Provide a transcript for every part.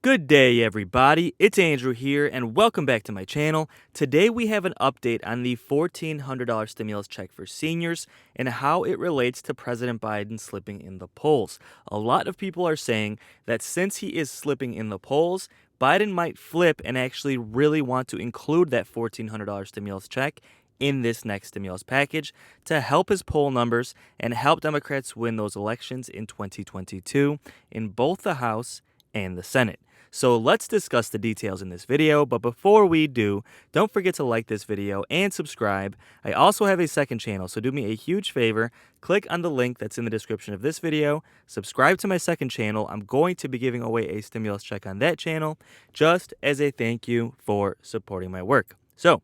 Good day, everybody. It's Andrew here, and welcome back to my channel. Today, we have an update on the $1,400 stimulus check for seniors and how it relates to President Biden slipping in the polls. A lot of people are saying that since he is slipping in the polls, Biden might flip and actually really want to include that $1,400 stimulus check in this next stimulus package to help his poll numbers and help Democrats win those elections in 2022 in both the House and the Senate. So let's discuss the details in this video, but before we do, don't forget to like this video and subscribe. I also have a second channel, so do me a huge favor, click on the link that's in the description of this video, subscribe to my second channel. I'm going to be giving away a stimulus check on that channel, just as a thank you for supporting my work. So,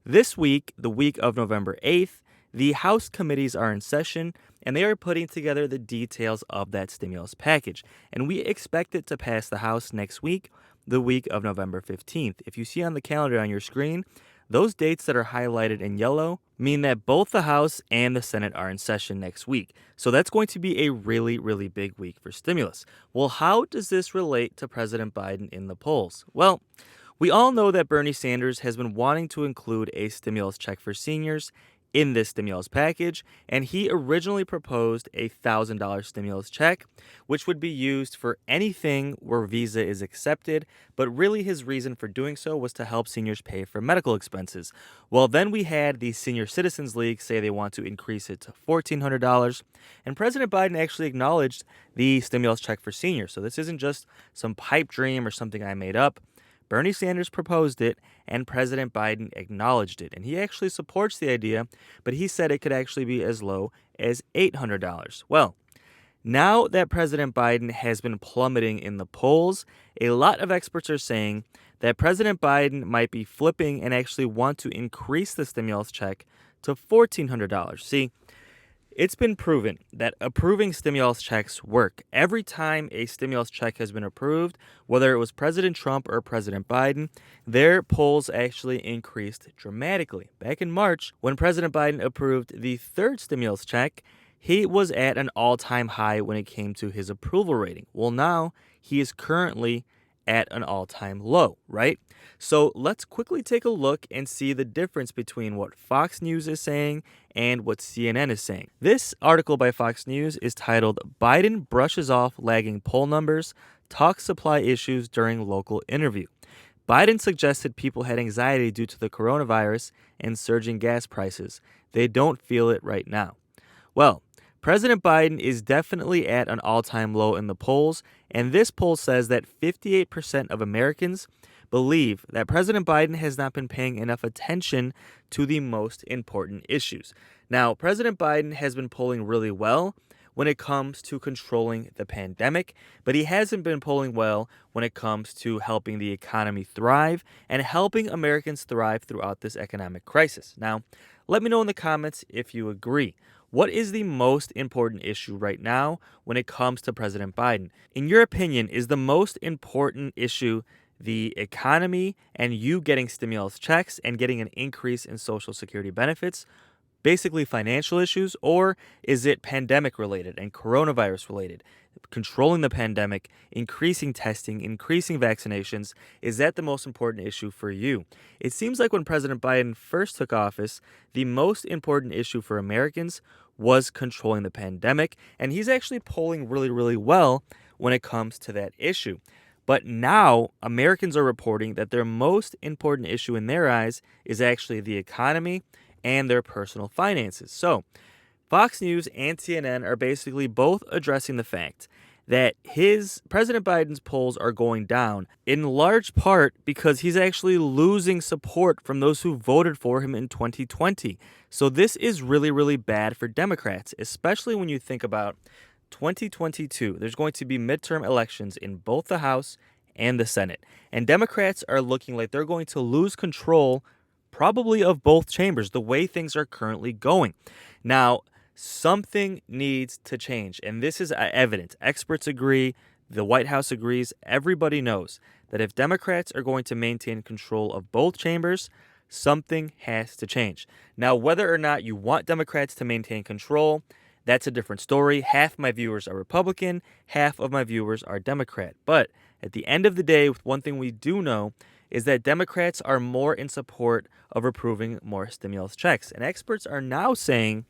this week, the week of November 8th, the House committees are in session, and they are putting together the details of that stimulus package. And we expect it to pass the House next week, the week of November 15th. If you see on the calendar on your screen, those dates that are highlighted in yellow mean that both the House and the Senate are in session next week. So that's going to be a really, really big week for stimulus. Well, how does this relate to President Biden in the polls? Well, we all know that Bernie Sanders has been wanting to include a stimulus check for seniors in this stimulus package, and he originally proposed a $1,000 stimulus check, which would be used for anything where Visa is accepted, but really his reason for doing so was to help seniors pay for medical expenses. Well, then we had the Senior Citizens League say they want to increase it to $1,400, and President Biden actually acknowledged the stimulus check for seniors. So this isn't just some pipe dream or something I made up. Bernie Sanders proposed it, and President Biden acknowledged it. And he actually supports the idea, but he said it could actually be as low as $800. Well, now that President Biden has been plummeting in the polls, a lot of experts are saying that President Biden might be flipping and actually want to increase the stimulus check to $1,400. See, it's been proven that approving stimulus checks work. Every time a stimulus check has been approved, whether it was President Trump or President Biden, their polls actually increased dramatically. Back in March, when President Biden approved the third stimulus check, he was at an all-time high when it came to his approval rating. Well, now he is currently at an all-time low, right? So let's quickly take a look and see the difference between what Fox News is saying and what CNN is saying. This article by Fox News is titled, "Biden Brushes Off Lagging Poll Numbers, Talks Supply Issues During Local Interview." Biden suggested people had anxiety due to the coronavirus and surging gas prices. They don't feel it right now. Well, President Biden is definitely at an all-time low in the polls, and this poll says that 58% of Americans believe that President Biden has not been paying enough attention to the most important issues. Now, President Biden has been polling really well when it comes to controlling the pandemic, but he hasn't been polling well when it comes to helping the economy thrive and helping Americans thrive throughout this economic crisis. Now, let me know in the comments if you agree. What is the most important issue right now when it comes to President Biden? In your opinion, is the most important issue the economy and you getting stimulus checks and getting an increase in Social Security benefits, basically financial issues, or is it pandemic related and coronavirus related? Controlling the pandemic, increasing testing, increasing vaccinations, is that the most important issue for you? It seems like when President Biden first took office, the most important issue for Americans was controlling the pandemic, and he's actually polling really, really well when it comes to that issue. But now, Americans are reporting that their most important issue in their eyes is actually the economy and their personal finances. So, Fox News and CNN are basically both addressing the fact that President Biden's polls are going down in large part because he's actually losing support from those who voted for him in 2020. So this is really, really bad for Democrats, especially when you think about 2022. There's going to be midterm elections in both the House and the Senate. And Democrats are looking like they're going to lose control probably of both chambers, the way things are currently going. Now, something needs to change, and this is evident. Experts agree, the White House agrees, everybody knows that if Democrats are going to maintain control of both chambers, something has to change. Now, whether or not you want Democrats to maintain control, that's a different story. Half my viewers are Republican, half of my viewers are Democrat. But At the end of the day, one thing we do know is that Democrats are more in support of approving more stimulus checks. And experts are now saying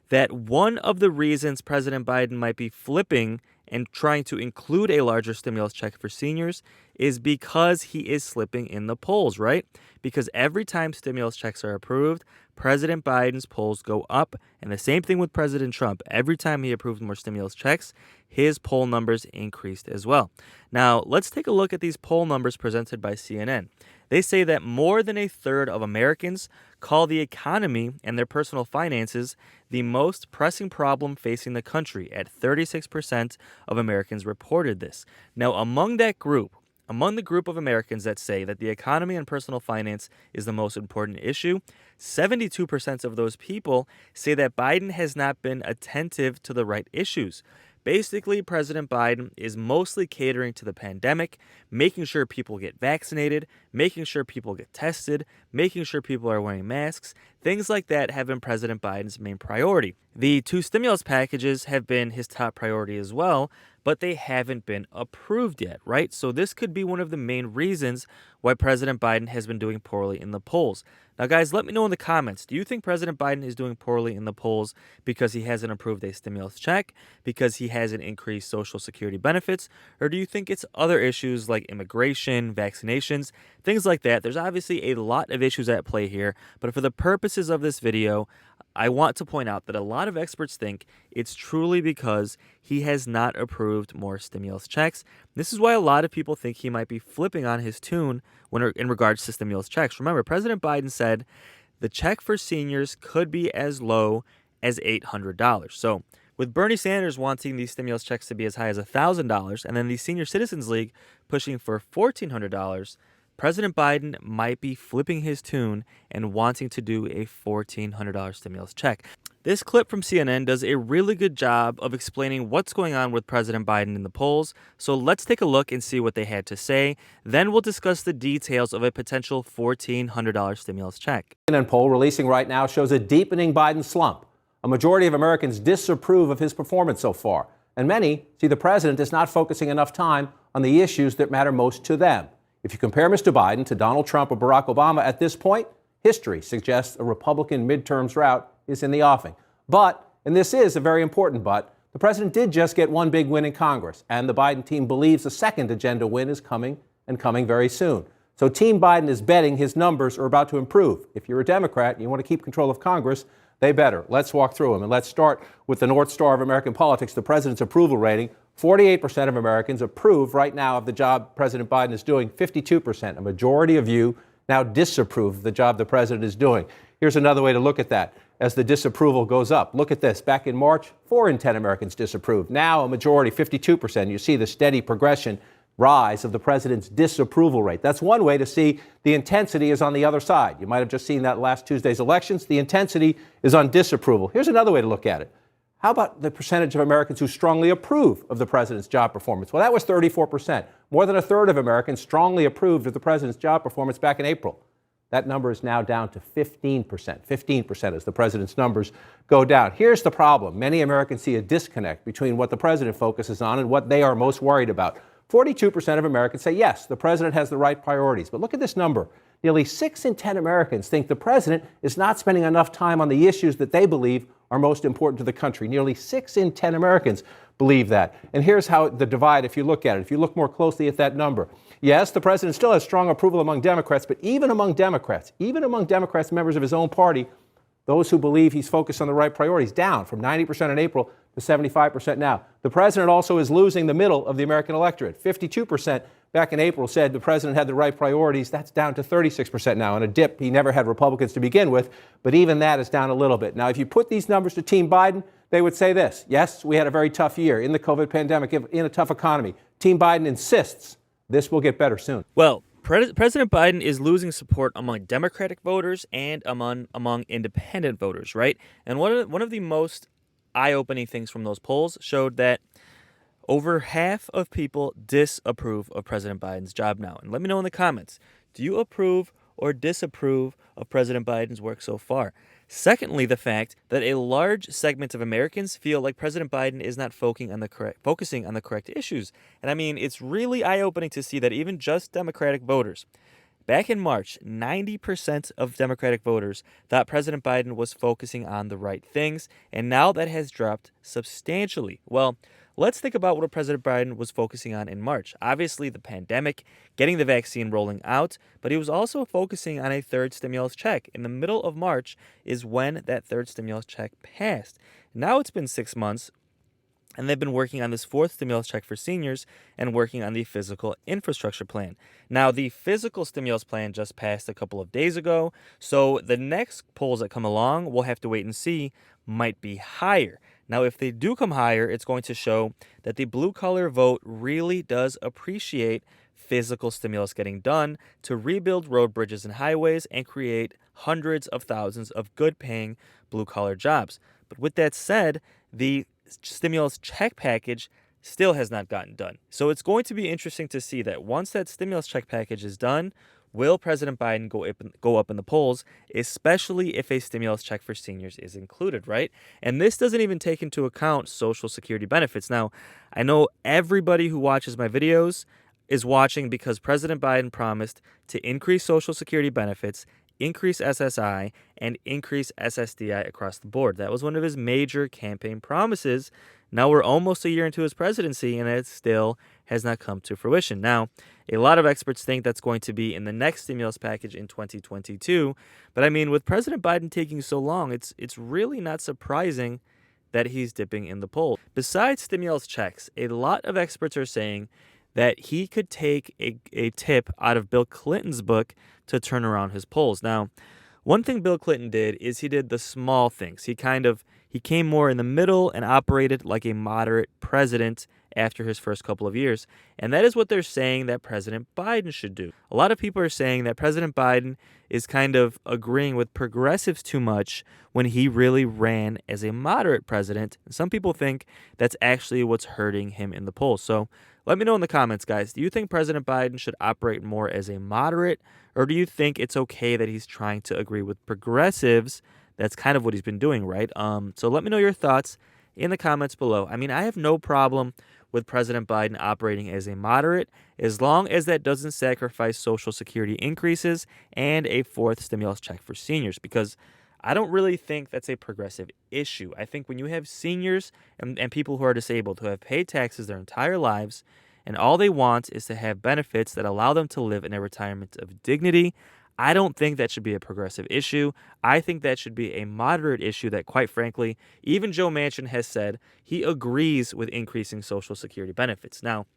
that one of the reasons President Biden might be flipping and trying to include a larger stimulus check for seniors is because he is slipping in the polls, right? Because every time stimulus checks are approved, President Biden's polls go up. And the same thing with President Trump. Every time he approved more stimulus checks, his poll numbers increased as well. Now, let's take a look at these poll numbers presented by CNN. They say that more than a third of Americans call the economy and their personal finances the most pressing problem facing the country. At 36% of Americans reported this. Now, among the group of Americans that say that the economy and personal finance is the most important issue, 72% of those people say that Biden has not been attentive to the right issues. Basically, President Biden is mostly catering to the pandemic, making sure people get vaccinated, making sure people get tested, making sure people are wearing masks. Things like that have been President Biden's main priority. The 2 stimulus packages have been his top priority as well, but they haven't been approved yet, right? So this could be one of the main reasons why President Biden has been doing poorly in the polls. Now, guys, let me know in the comments. Do you think President Biden is doing poorly in the polls because he hasn't approved a stimulus check, because he hasn't increased Social Security benefits, or do you think it's other issues like immigration, vaccinations, things like that? There's obviously a lot of issues at play here, but for the purposes of this video, I want to point out that a lot of experts think it's truly because he has not approved more stimulus checks. This is why a lot of people think he might be flipping on his tune in regards to stimulus checks. Remember, President Biden said the check for seniors could be as low as $800. So with Bernie Sanders wanting these stimulus checks to be as high as $1,000 and then the Senior Citizens League pushing for $1,400, President Biden might be flipping his tune and wanting to do a $1,400 stimulus check. This clip from CNN does a really good job of explaining what's going on with President Biden in the polls, so let's take a look and see what they had to say. Then we'll discuss the details of a potential $1,400 stimulus check. CNN poll releasing right now shows a deepening Biden slump. A majority of Americans disapprove of his performance so far, and many see the president as not focusing enough time on the issues that matter most to them. If you compare Mr. Biden to Donald Trump or Barack Obama at this point, history suggests a Republican midterms rout is in the offing. But, and this is a very important but, the president did just get one big win in Congress, and the Biden team believes a second agenda win is coming and coming very soon. So Team Biden is betting his numbers are about to improve. If you're a Democrat and you want to keep control of Congress, they better. Let's walk through them. And let's start with the North Star of American politics, the president's approval rating. 48% of Americans approve right now of the job President Biden is doing. 52%, a majority of you, now disapprove of the job the president is doing. Here's another way to look at that as the disapproval goes up. Look at this. Back in March, 4 in 10 Americans disapproved. Now a majority, 52%. You see the steady progression rise of the president's disapproval rate. That's one way to see the intensity is on the other side. You might have just seen that last Tuesday's elections. The intensity is on disapproval. Here's another way to look at it. How about the percentage of Americans who strongly approve of the president's job performance? Well, that was 34%. More than a third of Americans strongly approved of the president's job performance back in April. That number is now down to 15%. 15% as the president's numbers go down. Here's the problem. Many Americans see a disconnect between what the president focuses on and what they are most worried about. 42% of Americans say, yes, the president has the right priorities. But look at this number. Nearly 6 in 10 Americans think the president is not spending enough time on the issues that they believe are most important to the country. Nearly 6 in 10 Americans believe that. And here's how the divide, if you look at it, if you look more closely at that number. Yes, the president still has strong approval among Democrats, but even among Democrats, members of his own party, those who believe he's focused on the right priorities, down from 90% in April to 75% now. The president also is losing the middle of the American electorate. 52% back in April said the president had the right priorities. That's down to 36% now. In a dip, he never had Republicans to begin with, but even that is down a little bit. Now, if you put these numbers to Team Biden, they would say this. Yes, we had a very tough year in the COVID pandemic, in a tough economy. Team Biden insists this will get better soon. Well, President Biden is losing support among Democratic voters and among independent voters, right? And one of the most eye-opening things from those polls showed that over half of people disapprove of President Biden's job now. And let me know in the comments, do you approve or disapprove of President Biden's work so far? Secondly, the fact that a large segment of Americans feel like President Biden is not focusing on the correct issues. And I mean, it's really eye-opening to see that even just Democratic voters. Back in March, 90% of Democratic voters thought President Biden was focusing on the right things, and now that has dropped substantially. Well, let's think about what President Biden was focusing on in March. Obviously, the pandemic, getting the vaccine rolling out, but he was also focusing on a third stimulus check. In the middle of March is when that third stimulus check passed. Now it's been 6 months. And they've been working on this fourth stimulus check for seniors and working on the physical infrastructure plan. Now, the physical stimulus plan just passed a couple of days ago, so the next polls that come along, we'll have to wait and see, might be higher. Now, if they do come higher, it's going to show that the blue collar vote really does appreciate physical stimulus getting done to rebuild road, bridges, and highways and create hundreds of thousands of good paying blue collar jobs. But with that said, the stimulus check package still has not gotten done. So it's going to be interesting to see that once that stimulus check package is done, will President Biden go up in the polls, especially if a stimulus check for seniors is included, right? And this doesn't even take into account Social Security benefits. Now, I know everybody who watches my videos is watching because President Biden promised to increase Social Security benefits, increase SSI, and increase SSDI across the board. That was one of his major campaign promises. Now we're almost a year into his presidency, and it still has not come to fruition. Now, a lot of experts think that's going to be in the next stimulus package in 2022. But I mean, with President Biden taking so long, it's really not surprising that he's dipping in the polls. Besides stimulus checks, a lot of experts are saying that he could take a tip out of Bill Clinton's book to turn around his polls. Now, one thing Bill Clinton did is he did the small things. He came more in the middle and operated like a moderate president after his first couple of years. And that is what they're saying that President Biden should do. A lot of people are saying that President Biden is kind of agreeing with progressives too much when he really ran as a moderate president. And some people think that's actually what's hurting him in the polls. So let me know in the comments, guys. Do you think President Biden should operate more as a moderate, or do you think it's okay that he's trying to agree with progressives? That's kind of what he's been doing, right? So let me know your thoughts in the comments below. I mean, I have no problem with President Biden operating as a moderate as long as that doesn't sacrifice Social Security increases and a fourth stimulus check for seniors, because I don't really think that's a progressive issue. I think when you have seniors and people who are disabled who have paid taxes their entire lives and all they want is to have benefits that allow them to live in a retirement of dignity, I don't think that should be a progressive issue. I think that should be a moderate issue that, quite frankly, even Joe Manchin has said he agrees with increasing Social Security benefits. Now,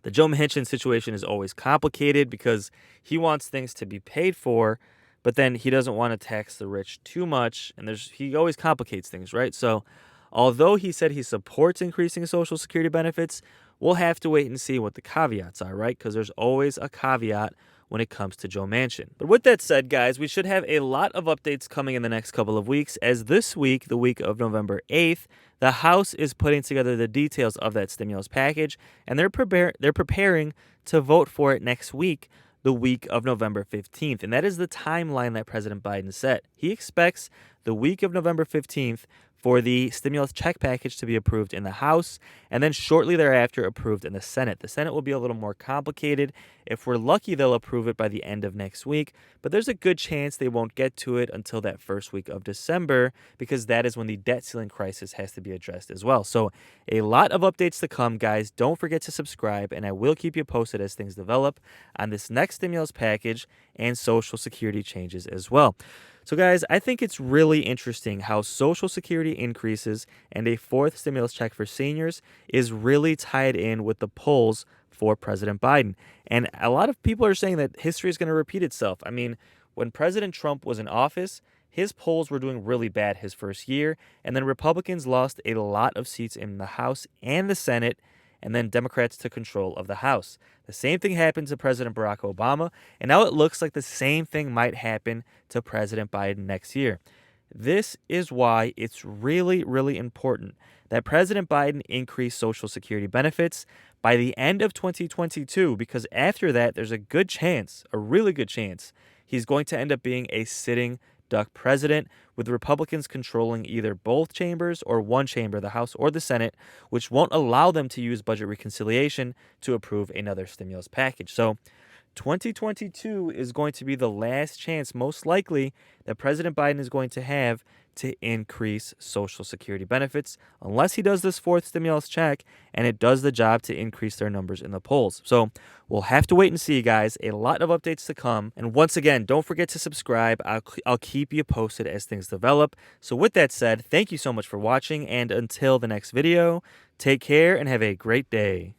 the Joe Manchin situation is always complicated because he wants things to be paid for, but then he doesn't want to tax the rich too much, and he always complicates things, right? So although he said he supports increasing Social Security benefits, we'll have to wait and see what the caveats are, right? Because there's always a caveat when it comes to Joe Manchin. But with that said, guys, we should have a lot of updates coming in the next couple of weeks, as this week, the week of November 8th, the House is putting together the details of that stimulus package, and they're preparing to vote for it next week, the week of November 15th. And that is the timeline that President Biden set. He expects the week of November 15th for the stimulus check package to be approved in the House, and then shortly thereafter approved in the Senate. The Senate will be a little more complicated. If we're lucky, they'll approve it by the end of next week, but there's a good chance they won't get to it until that first week of December, because that is when the debt ceiling crisis has to be addressed as well. So a lot of updates to come, guys. Don't forget to subscribe, and I will keep you posted as things develop on this next stimulus package and Social Security changes as well. So, guys, I think it's really interesting how Social Security increases and a fourth stimulus check for seniors is really tied in with the polls for President Biden. And a lot of people are saying that history is going to repeat itself. I mean, when President Trump was in office, his polls were doing really bad his first year, and then Republicans lost a lot of seats in the House and the Senate, and then Democrats took control of the House. The same thing happened to President Barack Obama, and now it looks like the same thing might happen to President Biden next year. This is why it's really, really important that President Biden increase Social Security benefits by the end of 2022, because after that, there's a good chance, a really good chance, he's going to end up being a sitting duck president, with Republicans controlling either both chambers or one chamber, the House or the Senate, which won't allow them to use budget reconciliation to approve another stimulus package. So 2022 is going to be the last chance, most likely, that President Biden is going to have to increase Social Security benefits, unless he does this fourth stimulus check and it does the job to increase their numbers in the polls. So we'll have to wait and see, guys. A lot of updates to come. And once again, don't forget to subscribe. I'll keep you posted as things develop. So with that said, thank you so much for watching. And until the next video, take care and have a great day.